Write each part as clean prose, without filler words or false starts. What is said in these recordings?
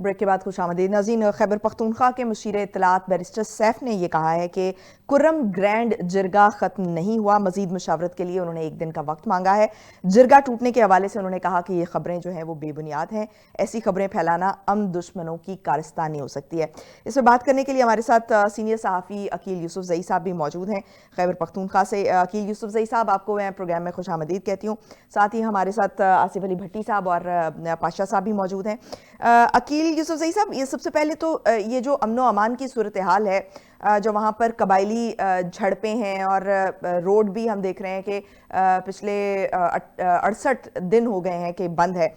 Break کے بعد خوش آمدید ناظرین. خیبر پختونخوا کے مشیر اطلاعات بیرسٹر سیف نے یہ کہا ہے کہ کرم گرینڈ جرگہ ختم نہیں ہوا. مزید مشاورت کے لیے انہوں نے ایک دن کا وقت مانگا ہے. جرگہ ٹوٹنے کے حوالے سے انہوں نے کہا کہ یہ خبریں جو ہیں وہ بے بنیاد ہیں. ایسی خبریں پھیلانا دشمنوں کی کارستانی ہو سکتی ہے. اس پر بات کرنے کے لیے ہمارے ساتھ سینئر صحافی عقیل یوسف زئی صاحب بھی موجود ہیں خیبر پختونخوا سے. عقیل یوسف زئی صاحب، آپ کو میں پروگرام میں خوش آمدید کہتی ہوں. ساتھ ہی ہمارے ساتھ آصف علی بھٹی صاحب اور پاشا صاحب بھی موجود ہیں. عقیل یوسف زئی صاحب، یہ سب سے پہلے تو یہ جو امن و امان کی صورتحال ہے، جو وہاں پر قبائلی جھڑپیں ہیں اور روڈ بھی ہم دیکھ رہے ہیں کہ پچھلے 68 دن ہو گئے ہیں کہ بند ہے،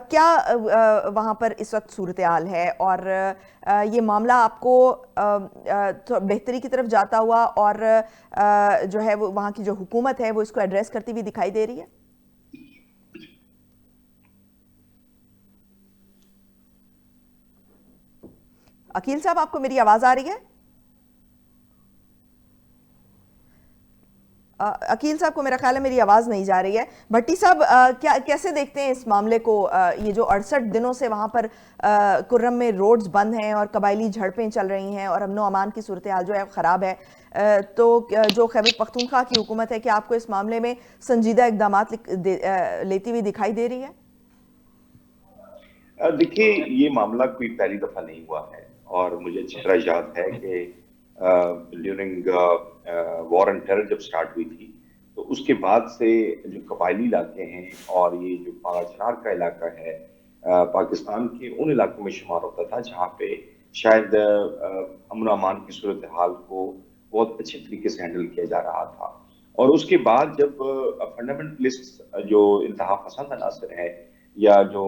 کیا وہاں پر اس وقت صورتحال ہے اور یہ معاملہ آپ کو بہتری کی طرف جاتا ہوا اور جو ہے وہ وہاں کی جو حکومت ہے وہ اس کو ایڈریس کرتی ہوئی دکھائی دے رہی ہے؟ عقیل صاحب، آپ کو میری آواز آ رہی ہے؟ عقیل صاحب کو میرا خیال ہے میری آواز نہیں جا رہی ہے. بھٹی صاحب، کیسے دیکھتے ہیں اس معاملے کو؟ یہ جو 68 دنوں سے وہاں پر کرم میں روڈز بند ہیں اور قبائلی جھڑپیں چل رہی ہیں اور امن و امان کی صورتحال جو ہے خراب ہے، تو جو خیبر پختونخوا کی حکومت ہے، کیا آپ کو اس معاملے میں سنجیدہ اقدامات لیتی ہوئی دکھائی دے رہی ہے؟ دیکھیے، یہ معاملہ کوئی پہلی دفعہ نہیں ہوا ہے اور مجھے اچھی طرح یاد ہے کہ ڈیورنگ وار اینڈ ٹیرر جب سٹارٹ ہوئی تھی تو اس کے بعد سے جو قبائلی علاقے ہیں اور یہ جو پارا چنار کا علاقہ ہے پاکستان کے ان علاقوں میں شمار ہوتا تھا جہاں پہ شاید امن و امان کی صورتحال کو بہت اچھے طریقے سے ہینڈل کیا جا رہا تھا. اور اس کے بعد جب فنڈامنٹلسٹ جو انتہا پسند عناصر ہیں یا جو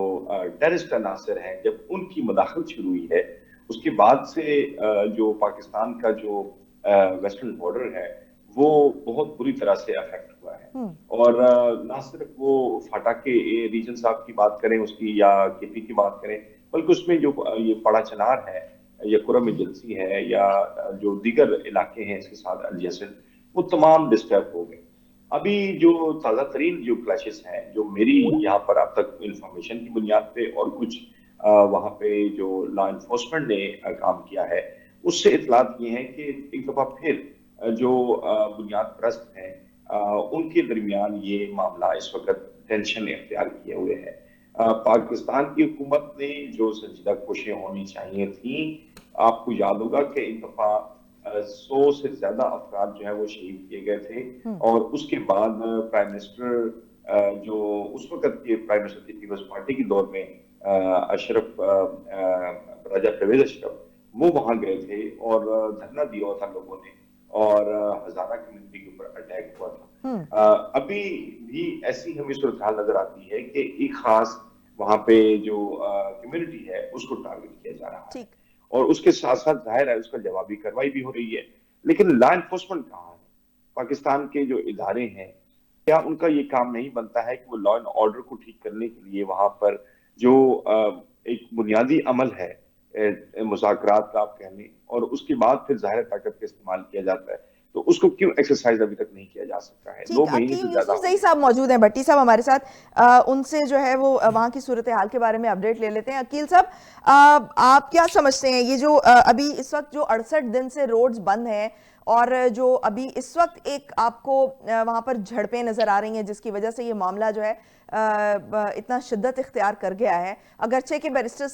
ٹیررسٹ عناصر ہیں، جب ان کی مداخلت شروع ہوئی ہے، اس کے بعد سے جو پاکستان کا جو ویسٹرن بارڈر ہے وہ بہت بری طرح سے افیکٹ ہوا ہے. اور نہ صرف وہ فاٹا کے ریجن صاحب کی بات کریں اس کی یا کے پی کی بات کریں، بلکہ اس میں جو یہ پڑا چنار ہے یا کرم ایجنسی ہے یا جو دیگر علاقے ہیں اس کے ساتھ ایڈجسٹڈ، وہ تمام ڈسٹرب ہو گئے. ابھی جو تازہ ترین جو کلیشز ہیں، جو میری یہاں پر اب تک انفارمیشن کی بنیاد پہ اور کچھ وہاں پہ جو لا انفورسمنٹ نے کام کیا ہے، اس سے اطلاعات یہ ہیں کہ ایک دفعہ پھر جو بنیاد پرست ہیں ان کے درمیان یہ معاملہ اس وقت ٹینشن اختیار کیے ہوئے ہے. پاکستان کی حکومت نے جو سنجیدہ کوششیں ہونی چاہیے تھیں، آپ کو یاد ہوگا کہ ایک دفعہ 100 سے زیادہ افراد جو ہے وہ شہید کیے گئے تھے اور اس کے بعد پرائم منسٹر جو اس وقت کے پرائم منسٹر تھی پیپلز پارٹی کے دور میں اشرف راجہ پرویز اشرف، وہ وہاں گئے تھے اور دھرنا دیا تھا لوگوں نے اور ہزارہ کمیونٹی کے اوپر اٹیک ہوا تھا. ابھی بھی ایسی ہمیں صورتحال نظر آتی ہے کہ ایک خاص وہاں پہ جو کمیونٹی ہے اس کو ٹارگٹ کیا جا رہا ہے اور اس کے ساتھ ساتھ ظاہر ہے اس کا جوابی کارروائی بھی ہو رہی ہے. لیکن لا انفورسمنٹ کہاں ہے؟ پاکستان کے جو ادارے ہیں، کیا ان کا یہ کام نہیں بنتا ہے کہ وہ لا اینڈ آرڈر کو ٹھیک کرنے کے لیے وہاں پر جو ایک بنیادی عمل ہے مذاکرات کا آپ کہہ لیں، اور اس کے بعد پھر ظاہر طاقت کا استعمال کیا جاتا ہے، تو اس کو کیوں ایکسرسائز ابھی تک نہیں کیا جا سکتا ہے؟ 2 مہینے سے عقیل زیادہ یوسف ہو زئی گئے. صاحب موجود ہیں، بھٹی صاحب ہمارے ساتھ، ان سے جو ہے وہ وہاں کی صورتحال کے بارے میں اپڈیٹ لے لیتے ہیں. عقیل صاحب، آپ کیا سمجھتے ہیں یہ جو ابھی اس وقت جو 68 دن سے روڈز بند ہیں اور جو ابھی اس وقت ایک آپ کو وہاں پر جھڑپیں نظر آ رہی ہیں جس کی وجہ سے یہ معاملہ جو ہے اتنا شدت اختیار کر گیا ہے، اگرچہ کہ بیرسٹر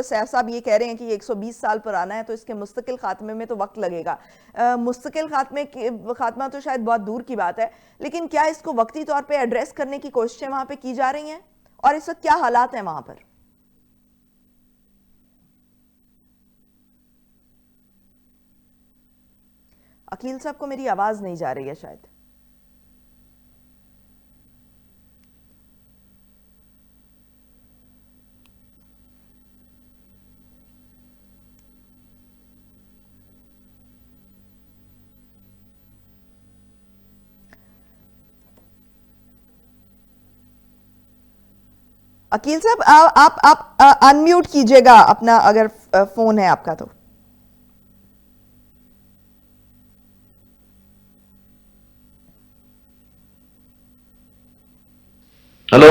سیف صاحب یہ کہہ رہے ہیں کہ یہ 120 سال پرانا ہے تو اس کے مستقل خاتمے میں تو وقت لگے گا. مستقل خاتمہ تو شاید بہت دور کی بات ہے، لیکن کیا اس کو وقتی طور پہ ایڈریس کرنے کی کوششیں وہاں پہ کی جا رہی ہیں اور اس وقت کیا حالات ہیں وہاں پر؟ عقیل صاحب کو میری آواز نہیں جا رہی ہے شاید. عقیل صاحب، آپ انمیوٹ کیجئے گا اپنا اگر فون ہے آپ کا تو. ہلو.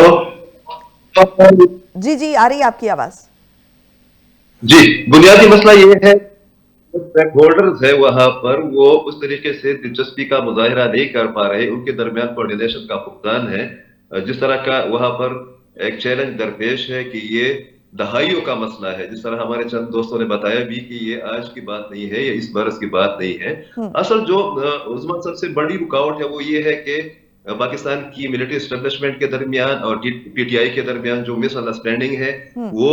جی آ رہی ہے آپ کی آواز. जी, बुनियादी मसला ये है स्टेक होल्डर्स है वहां पर वो उस तरीके से दिलचस्पी का मुजाहिरा नहीं कर पा रहे, उनके दरमियान कोऑर्डिनेशन का फुकदान है। जिस तरह का वहां पर एक चैलेंज दरपेश है कि ये दहाइयों का मसला है, जिस तरह हमारे चंद दोस्तों ने बताया भी कि ये आज की बात नहीं है, ये इस बरस की बात नहीं है। असल जो उस्मान सबसे बड़ी रुकावट है वो ये है कि पाकिस्तान की मिलिट्री एस्टेब्लिशमेंट के दरमियान और पीटीआई के दरमियान जो मिसअंडरस्टैंडिंग है वो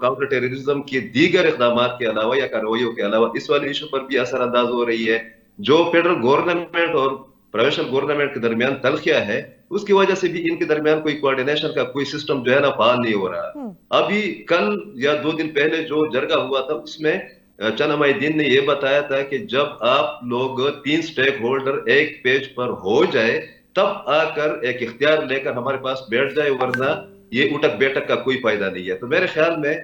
काउंटर टेररिज्म के दीगर इकदाम के अलावा या कार्रवाइयों के अलावा इस वाले इशू पर भी असरअंदाज हो रही है। जो फेडरल गवर्नमेंट और प्रोविंशियल गवर्नमेंट के दरमियान तलखियां है उसकी वजह से भी इनके दरमियान कोई कोऑर्डिनेशन का कोई सिस्टम जो है ना फाल नहीं हो रहा। अभी कल या 2 दिन पहले जो जरगा हुआ था उसमें चंद हमायदीन ने यह बताया था कि जब आप लोग 3 स्टेक होल्डर एक पेज पर हो जाए तब आकर एक इख्तियार लेकर हमारे पास बैठ जाए, वरना ये उठक बैठक का कोई फायदा नहीं है। तो मेरे ख्याल में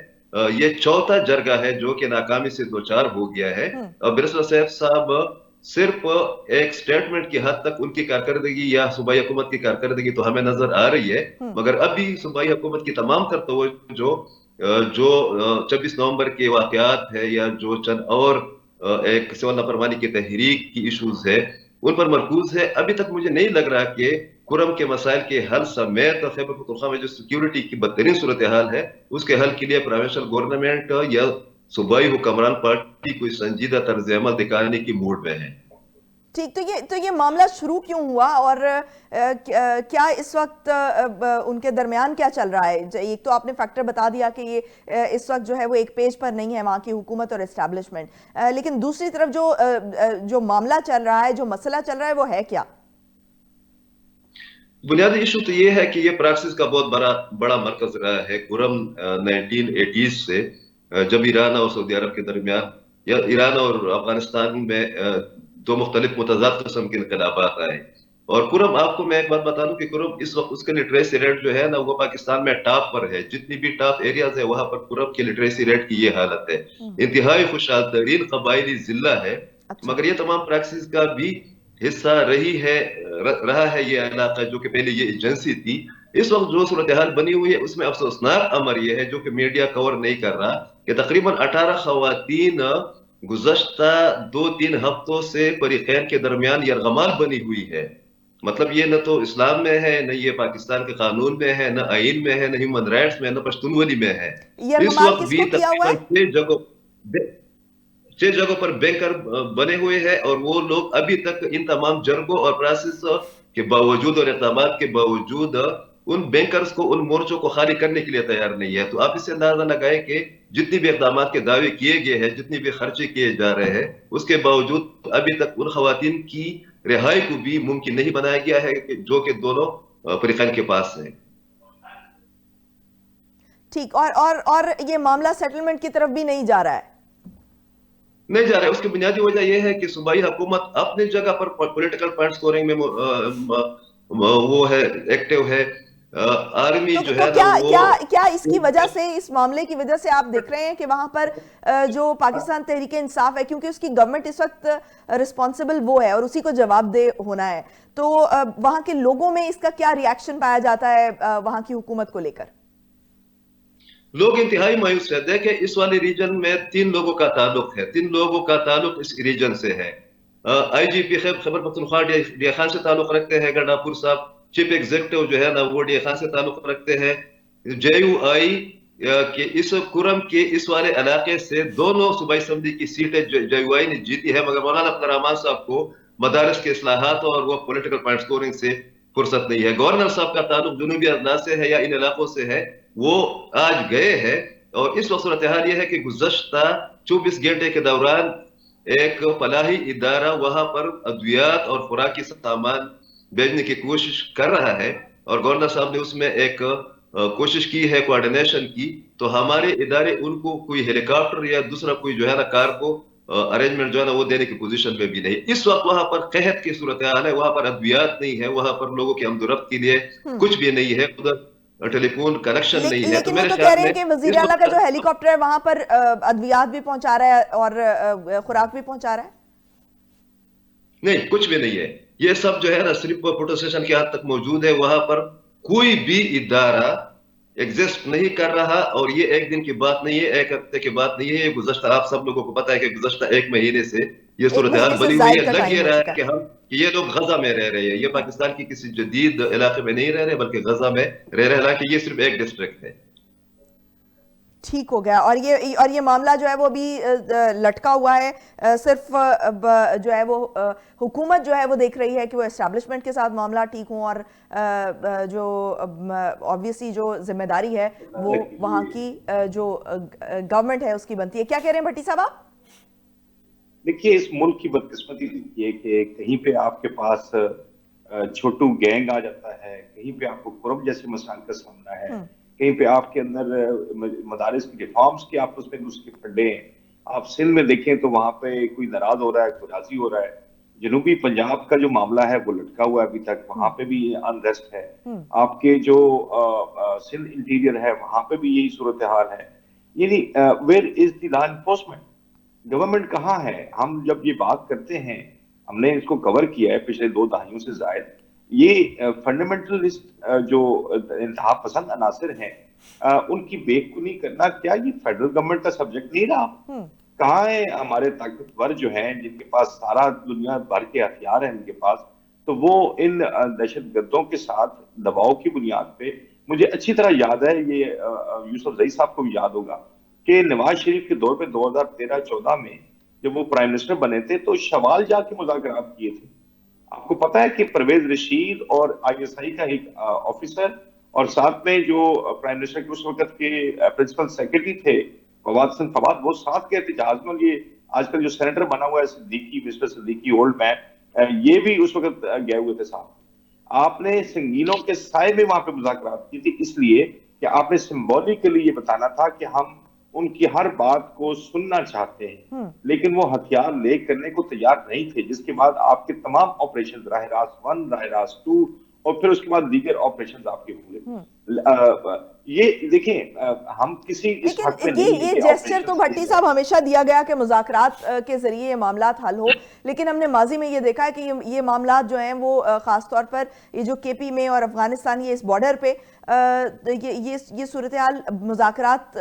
ये चौथा जरगा है जो कि नाकामी से दो चार हो गया है। और बैरिस्टर सैफ साहब सिर्फ एक स्टेटमेंट की हद तक उनकी कारकर्दगी या सूबाई हुकूमत की कारकर्दगी तो हमें नजर आ रही है, मगर अभी सूबाई हुकूमत की तमाम तर तवज्जो जो 26 नवंबर के वाकयात है या जो चंद और एक सिविल नाफरमानी की तहरीक की इशूज है उन पर मरकूज है। अभी तक मुझे नहीं लग रहा कि कुरम के मसाइल के हल समेत खैबर पख्तूनख्वा में जो सिक्योरिटी की बदतरीन सूरत हाल है उसके हल के लिए प्रोविंशियल गवर्नमेंट या सूबाई हुक्मरान पार्टी कोई संजीदा तर्ज अमल दिखाने की मूड में है। ठीक, तो ये मामला शुरू क्यों हुआ और क्या इस वक्त उनके दरमियान क्या चल रहा है? एक तो आपने फैक्टर बता दिया कि ये इस वक्त जो है वो एक पेज पर नहीं है वहाँ की हुकूमत और एस्टैब्लिशमेंट, लेकिन दूसरी तरफ जो मामला चल रहा है, जो मसला चल रहा है, वो है क्या? बुनियादी इशू तो ये है कि ये प्रैक्टिस का बहुत बड़ा मरकज रहा है कुरम 1980s से, जब ईरान और सऊदी अरब के दरमियान या ईरान और अफगानिस्तान में दो मुख्तलिफ मुतजाद किस्म के इनकलाबात आए। और कुरम, आपको मैं एक बात बता दूं कि कुरम इस वक्त उसका लिटरेसी रेट जो है ना वो पाकिस्तान में टॉप पर है। जितनी भी टॉप एरियाज है वहां पर कुरम के लिटरेसी रेट की ये हालत है। इंतहाई खुशहाल तरीन कबायली जिला है। मगर ये तमाम प्रैक्टिस का भी हिस्सा रहा है ये इलाका जो कि पहले ये एजेंसी थी। इस वक्त जो सूरत हाल बनी हुई है उसमें अफसोसनाक अमर यह है जो कि मीडिया कवर नहीं कर रहा कि तकरीबन 18 खवातीन गुज़श्ता 2-3 हफ्तों से फरीकैन के दरमियान यरगमाल बनी हुई है। मतलब ये न तो इस्लाम में है, न ये पाकिस्तान के कानून में है, न आइन में है, न ह्यूमन राइट्स में है, न पश्तूनवली में है। इस वक्त भी तकरीबन 6 जगहों पर बैंकर बने हुए हैं और वो लोग अभी तक इन तमाम जरगों और प्रोसेस के बावजूद और इक़दामात के बावजूद उन बैंकर्स को, उन मोर्चों को खाली करने के लिए तैयार नहीं है। तो आप इससे अंदाजा लगाएं कि जितनी भी इक़दामात के दावे किए गए हैं, जितनी भी खर्चे किए जा रहे हैं, उसके बावजूद अभी तक उन खवातीन की रिहाई को भी मुमकिन नहीं बनाया गया है जो कि दोनों फरीकैन के पास है। ठीक, और ये मामला सेटलमेंट की तरफ भी नहीं जा रहा है? नहीं जा रहा है। उसकी बुनियादी वजह यह है कि सूबाई हुकूमत अपनी जगह पर पॉलिटिकल पॉइंट स्कोरिंग में वो है, एक्टिव है। आर्मी जो है क्या ना वो क्या इसकी वजह से, इस मामले की वजह से आप देख रहे हैं कि वहां पर जो पाकिस्तान तहरीक इंसाफ है, क्योंकि उसकी गवर्नमेंट इस वक्त रिस्पॉन्सिबल वो है और उसी को जवाबदेह होना है, तो वहां के लोगों में इसका क्या रिएक्शन पाया जाता है वहां की हुकूमत को लेकर? लोग इंतहाई मायूस है। देखें, इस वाले रीजन में 3 लोगों का ताल्लुक है, 3 लोगों का ताल्लुक इस रीजन से है। आईजीपी खैबर पख्तूनख्वा डीए खान से ताल्लुक रखते हैं, गंडापुर साहब। चीफ एग्जीक्यूटिव जो है ना वो डीए खान से ताल्लुक रखते हैं। JUI के इस कुरम के इस वाले इलाके से दोनों सूबाई असम्बली की सीटें JUI ने जीती है, मगर मौलाना अख्तर रहमान साहब को मदारस के इस्लाहात और वो पॉलिटिकल पॉइंट स्कोरिंग से फुर्सत नहीं है। गवर्नर साहब का ताल्लुक जुनूबी अजला से है या इन इलाकों से है, वो आज गए हैं। और इस वक्त सूरत हाल यह है कि गुज़श्ता 24 घंटे के दौरान एक फलाही इदारा वहां पर अद्वियात और खुराकी सामान भेजने की कोशिश कर रहा है और गवर्नर साहब ने उसमें एक कोशिश की है कोऑर्डिनेशन की। तो हमारे इदारे उनको कोई हेलीकॉप्टर या दूसरा कोई जो है ना कार्गो अरेंजमेंट जो है ना वो देने की पोजीशन में भी नहीं। इस वक्त वहां पर कहत की सूरत हाल है, वहां पर अद्वियात नहीं है, वहां पर लोगों की आमदोरफ्त के लिए कुछ भी नहीं है, उधर टेलीफोन कनेक्शन नहीं है। लेकिन वो तो कह रहे हैं कि वजीर आला का जो हेलीकॉप्टर है वहां पर अद्वियात भी पहुंचा रहा है और खुराक भी पहुंचा रहा है। नहीं, कुछ भी नहीं है। ये सब जो है ना सिर्फ फोटो स्टेशन के हद तक मौजूद है। वहां पर कोई भी इदारा एग्जिस्ट नहीं कर रहा, और ये एक दिन की बात नहीं है, एक हफ्ते की बात नहीं है, ये गुज़श्ता, आप सब लोगों को पता है कि गुज़श्ता एक महीने से ये एक सूरत हाल महीने से बनी हुई ज्यादा है। का लग टाइम ये हो रहा चुका है कि है। कि ये लोग गजा में रह रहे हैं, ये पाकिस्तान की किसी जदीद इलाके में नहीं रह रहे, बल्कि गजा में रह रहे हैं, हालांकि ये सिर्फ एक डिस्ट्रिक्ट है। ठीक हो गया। और ये मामला जो है वो अभी लटका हुआ है, सिर्फ जो है वो हुकूमत जो है वो देख रही है कि वो एस्टैब्लिशमेंट के साथ मामला ठीक हो, और जो ऑब्वियसली जो जिम्मेदारी है वो वहाँ की जो गवर्नमेंट है उसकी बनती है। क्या कह रहे हैं भट्टी साहब आप? देखिए, इस मुल्क की बदकिस्मती ये कि कहीं पे आपके पास छोटू गैंग आ जाता है, कहीं पे आपको कुरब जैसे मसाइल का सामना है, कहीं पे आपके अंदर मदारिस की रिफॉर्म्स की आपस में उसके फंडे हैं। आप सिंध में देखें तो वहां पे कोई नाराज हो रहा है, कोई राजी हो रहा है। जनूबी पंजाब का जो मामला है वो लटका हुआ है अभी तक, वहां पे भी अनरेस्ट है। आपके जो सिंध इंटीरियर है वहां पे भी यही सूरत हाल है। यानी where is the law enforcement? Government कहाँ है? हम जब ये बात करते हैं, हमने इसको कवर किया है पिछले 2 दहाइयों से जायद, ये फंडामेंटलिस्ट जो इंतहा पसंद अनासर हैं, उनकी बेखुनी करना, क्या ये फेडरल गवर्नमेंट का सब्जेक्ट नहीं रहा? कहाँ है हमारे ताकतवर जो हैं, जिनके पास सारा दुनिया भर के हथियार हैं उनके पास, तो वो इन दहशत गर्दों के साथ दबाव की बुनियाद पे, मुझे अच्छी तरह याद है, ये यूसुफ जई साहब को भी याद होगा कि नवाज शरीफ के दौर पे 2013-14 में जब वो प्राइम मिनिस्टर बने थे तो शवाल जाके मुज़ाकरात किए थे। आपको पता है कि परवेज रशीद और आईएसआई का एक ऑफिसर और साथ में जो प्राइम मिनिस्टर के उस वक्त के प्रिंसिपल सेक्रेटरी थे फवाद हसन फवाद, वो साथ गए थे जहाज में। और ये आजकल जो सेनेटर बना हुआ है Siddiqui, mister Siddiqui old man, ये भी उस वक्त गए हुए थे साथ। आपने संगीनों के साए में वहां पे मुज़ाकरात की थी, इसलिए कि आपने सिंबॉलिकली ये बताना था कि हम उनकी हर बात को सुनना चाहते हैं, लेकिन वो हथियार ले करने को तैयार नहीं थे। जिसके बाद आपके तमाम ऑपरेशन राह रास्त 1, राह रास्त 2 और फिर उसके बाद दीगर ऑपरेशन आपके हुए। ये देखें, हम किसी इस हक पे नहीं, ये जेस्चर तो भट्टी साहब हमेशा दिया गया कि मुज़ाकरात के जरिए ये मामला हल हो, लेकिन हमने माजी में ये देखा है कि ये मामला जो हैं वो खास तौर पर ये जो केपी में और अफगानिस्तान ये इस बॉर्डर पे ये सूरत हाल मुज़ाकरात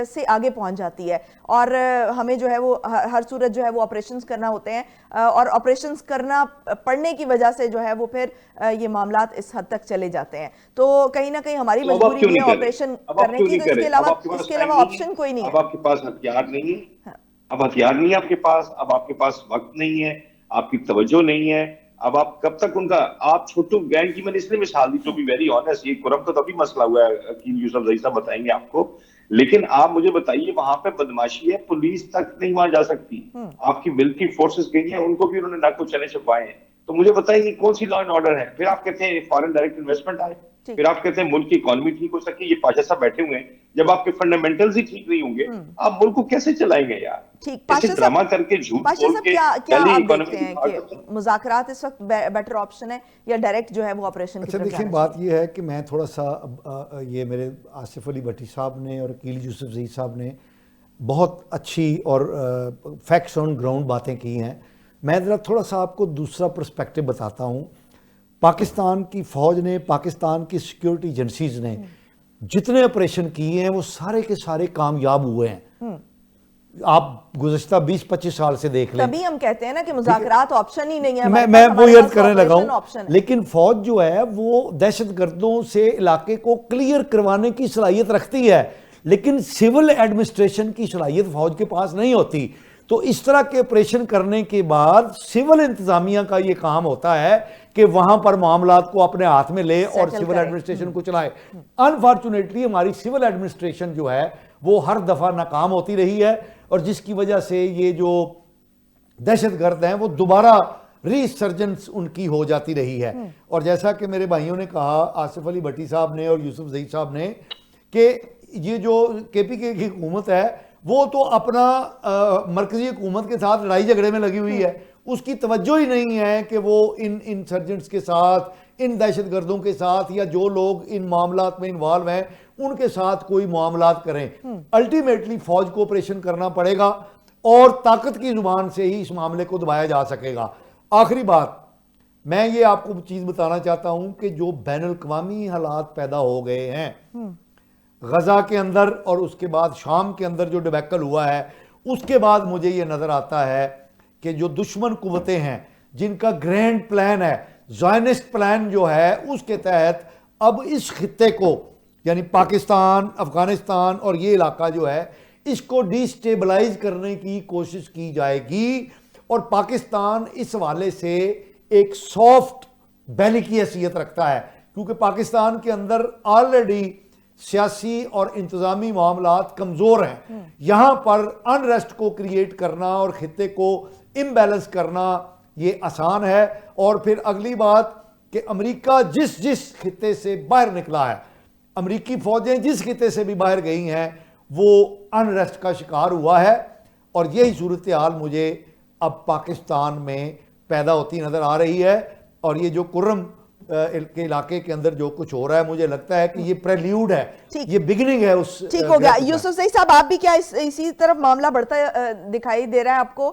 से आगे पहुंच जाती है, और हमें जो है वो हर सूरत जो है वो ऑपरेशंस करना होते हैं, और ऑपरेशंस करना पड़ने की वजह से जो है वो फिर ये मामलात इस हद तक चले जाते हैं। तो कहीं ना कहीं हमारी मजबूरी भी है ऑपरेशन करने की, तो इसके अलावा ऑप्शन कोई नहीं है। अब आपके पास हथियार नहीं है, अब हथियार नहीं है आपके पास, अब आपके पास वक्त नहीं है, आपकी तवज्जो नहीं है। अब आप कब तक उनका, आप छोटू गैंग की मैंने इसलिए मिसाल दी, टू बी वेरी ऑनेस्ट, ये कुरम तो तभी मसला हुआ है, अकील यूसुफ जई साहब बताएंगे आपको। लेकिन आप मुझे बताइए, वहां पे बदमाशी है, पुलिस तक नहीं वहां जा सकती, आपकी मिलिट्री फोर्सेस गई हैं, उनको भी उन्होंने नाक को चने छुपाए हैं। तो मुझे बताइए कौन सी लॉ एंड ऑर्डर है? फिर आप कहते हैं फॉरेन डायरेक्ट इन्वेस्टमेंट आए, फिर आप कहते हैं मुल्क की इकोनॉमी ठीक हो सके। ये पाशा साहब बैठे हुए हैं, जब आपके फंडामेंटल्स ही ठीक नहीं होंगे, आप मुल्क को कैसे चलाएंगे यार? ठीक, ऐसे ड्रामा करके, झूठ बोल के क्या आप देखते हैं कि मुज़ाकरात इस वक्त बेटर ऑप्शन है या डायरेक्ट जो है वो ऑपरेशन? अच्छा देखिए, बात ये है कि मैं थोड़ा सा ये मेरे आसिफ अली भट्टी साहब ने और अकील यूसुफ जई साहब ने बहुत अच्छी और फैक्ट्स ऑन ग्राउंड बातें की हैं। मैं ज़रा थोड़ा सा आपको दूसरा पर्सपेक्टिव बताता हूँ। पाकिस्तान की फ़ौज ने, पाकिस्तान की सिक्योरिटी एजेंसीज ने जितने ऑपरेशन किए हैं वो सारे के सारे कामयाब हुए हैं। आप गुज़श्ता 20-25 साल से देख लें। तभी हम कहते हैं ना कि मुज़ाकरात ऑप्शन ही नहीं है। मैं वो याद करने लगा हूं, लेकिन फौज जो है वो दहशतगर्दों से इलाके को क्लियर करवाने की सलाहियत रखती है, लेकिन सिविल एडमिनिस्ट्रेशन की सलाहियत फौज के पास नहीं होती। तो इस तरह के ऑपरेशन करने के बाद सिविल इंतजामिया का ये काम होता है कि वहां पर मामलात को अपने हाथ में ले और सिविल एडमिनिस्ट्रेशन को चलाए। अनफॉर्चुनेटली हमारी सिविल एडमिनिस्ट्रेशन जो है वो हर दफा नाकाम होती रही है, और जिसकी वजह से ये जो दहशतगर्द हैं वो दोबारा रीसर्जेंस उनकी हो जाती रही है। और जैसा कि मेरे भाइयों ने कहा, आसिफ अली भट्टी साहब ने और यूसुफ जई साहब ने, कि ये जो केपीके की हुकूमत है वो तो अपना मरकजी हुकूमत के साथ लड़ाई झगड़े में लगी हुई है। उसकी तवज्जो ही नहीं है कि वो इन इंसर्जेंट्स के साथ, इन दहशतगर्दों के साथ, या जो लोग इन मामलात में इन्वॉल्व हैं उनके साथ कोई मामलात करें। अल्टीमेटली फौज को ऑपरेशन करना पड़ेगा और ताकत की जुबान से ही इस मामले को दबाया जा सकेगा। आखिरी बात, मैं ये आपको चीज़ बताना चाहता हूं कि जो बैनुल अक़वामी हालात पैदा हो गए हैं, غزہ کے اندر اور اس کے بعد شام کے اندر جو ڈبیکل ہوا ہے، اس کے بعد مجھے یہ نظر آتا ہے کہ جو دشمن قوتیں ہیں جن کا گرینڈ پلان ہے، زائنسٹ پلان جو ہے، اس کے تحت اب اس خطے کو یعنی پاکستان، افغانستان اور یہ علاقہ جو ہے اس کو ڈی سٹیبلائز کرنے کی کوشش کی جائے گی، اور پاکستان اس حوالے سے ایک سافٹ بیلی کی حیثیت رکھتا ہے، کیونکہ پاکستان کے اندر آلریڈی سیاسی اور انتظامی معاملات کمزور ہیں۔ یہاں پر انریسٹ کو کریٹ کرنا اور خطے کو امبیلنس کرنا یہ آسان ہے، اور پھر اگلی بات کہ امریکہ جس خطے سے باہر نکلا ہے، امریکی فوجیں جس خطے سے بھی باہر گئی ہیں، وہ انریسٹ کا شکار ہوا ہے، اور یہی صورتحال مجھے اب پاکستان میں پیدا ہوتی نظر آ رہی ہے۔ اور یہ جو کرم کے علاقے کے اندر جو کچھ ہو رہا ہے، مجھے لگتا ہے کہ یہ پریلیوڈ ہے، یہ بگننگ ہے اس۔ ٹھیک ہو گیا یوسف زئی صاحب، آپ بھی کیا اسی طرف معاملہ بڑھتا دکھائی دے رہا ہے آپ کو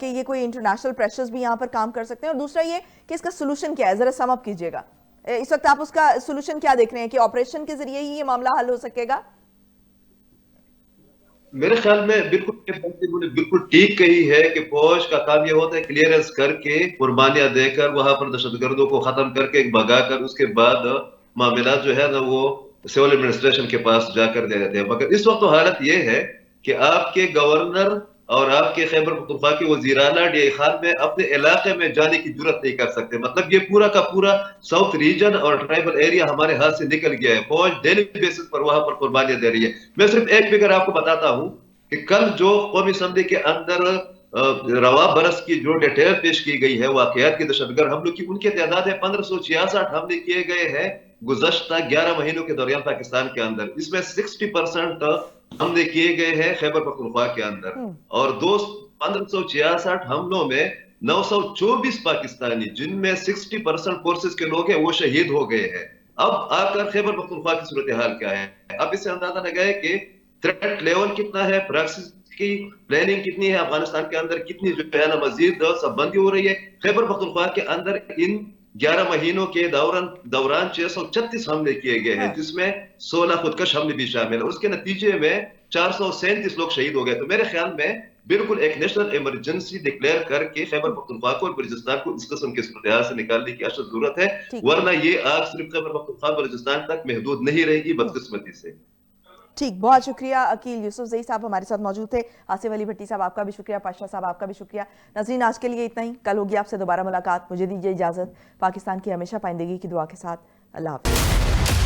کہ یہ کوئی انٹرنیشنل پریشرز بھی یہاں پر کام کر سکتے ہیں؟ اور دوسرا یہ کہ اس کا سلوشن کیا ہے، ذرا سم اپ کیجئے گا، اس وقت آپ اس کا سلوشن کیا دیکھ رہے ہیں کہ آپریشن کے ذریعے ہی یہ معاملہ حل ہو سکے گا؟ میرے خیال میں بالکل ٹھیک کہی ہے کہ فوج کا کام یہ ہوتا ہے کلیئرنس کر کے، قربانیاں دے کر، وہاں پر دہشت گردوں کو ختم کر کے بھگا کر، اس کے بعد معاملات جو ہے نا وہ سول ایڈمنسٹریشن کے پاس جا کر دے دیتے ہیں۔ مگر اس وقت تو حالت یہ ہے کہ آپ کے گورنر اور آپ کے خیبر پختونخوا کے وزیراعلیٰ ڈی خان میں اپنے علاقے میں جانے کی جرت نہیں کر سکتے۔ مطلب یہ پورا کا پورا ساؤتھ ریجن اور ٹرائبل ایریا ہمارے ہاتھ سے نکل گیا ہے۔ فوج ڈیلی بیسس پر وہاں پر قربانیاں دے رہی ہے۔ میں صرف ایک فگر آپ کو بتاتا ہوں کہ کل جو قومی اسمبلی کے اندر رواں برس کی جو ڈیٹیل پیش کی گئی ہے واقعات کی دہشت گرد حملوں کی، ان کی تعداد ہے 1566 حملے کیے گئے ہیں گزشتہ 11 مہینوں کے دوران پاکستان کے اندر۔ اس میں 60% حملے کیے گئے ہیں خیبر پختونخوا کے اندر، اور 1566 حملوں میں 924 پاکستانی، جن میں 60% فورسز کے لوگ ہیں، وہ شہید ہو گئے ہیں۔ اب آ کر خیبر پختونخوا کی صورتحال کیا ہے؟ اب اس سے اندازہ لگائے کہ تھریٹ لیول کتنا ہے، پریکسس کی پلاننگ کتنی ہے، افغانستان کے اندر کتنی جو ہے نا مزید سب بندی ہو رہی ہے۔ خیبر پختونخوا کے اندر ان 11 مہینوں کے دوران 636 حملے کیے گئے ہیں، جس میں 16 خودکش حملے بھی شامل ہیں۔ اس کے نتیجے میں 437 لوگ شہید ہو گئے۔ تو میرے خیال میں بالکل ایک نیشنل ایمرجنسی ڈکلیئر کر کے خیبر پختونخوا کو اور بلوچستان کو اس قسم کے صورتحال سے نکالنے کی اشد ضرورت ہے، ورنہ یہ آگ صرف خیبر پختونخوا بلوچستان تک محدود نہیں رہے گی بدقسمتی سے۔ ٹھیک، بہت شکریہ عقیل یوسف زئی صاحب ہمارے ساتھ موجود تھے۔ آصف علی بھٹی صاحب آپ کا بھی شکریہ، پاشا صاحب آپ کا بھی شکریہ۔ ناظرین آج کے لیے اتنا ہی، کل ہوگی آپ سے دوبارہ ملاقات۔ مجھے دیجیے اجازت، پاکستان کی ہمیشہ پائندگی کی دعا کے ساتھ۔ اللہ حافظ۔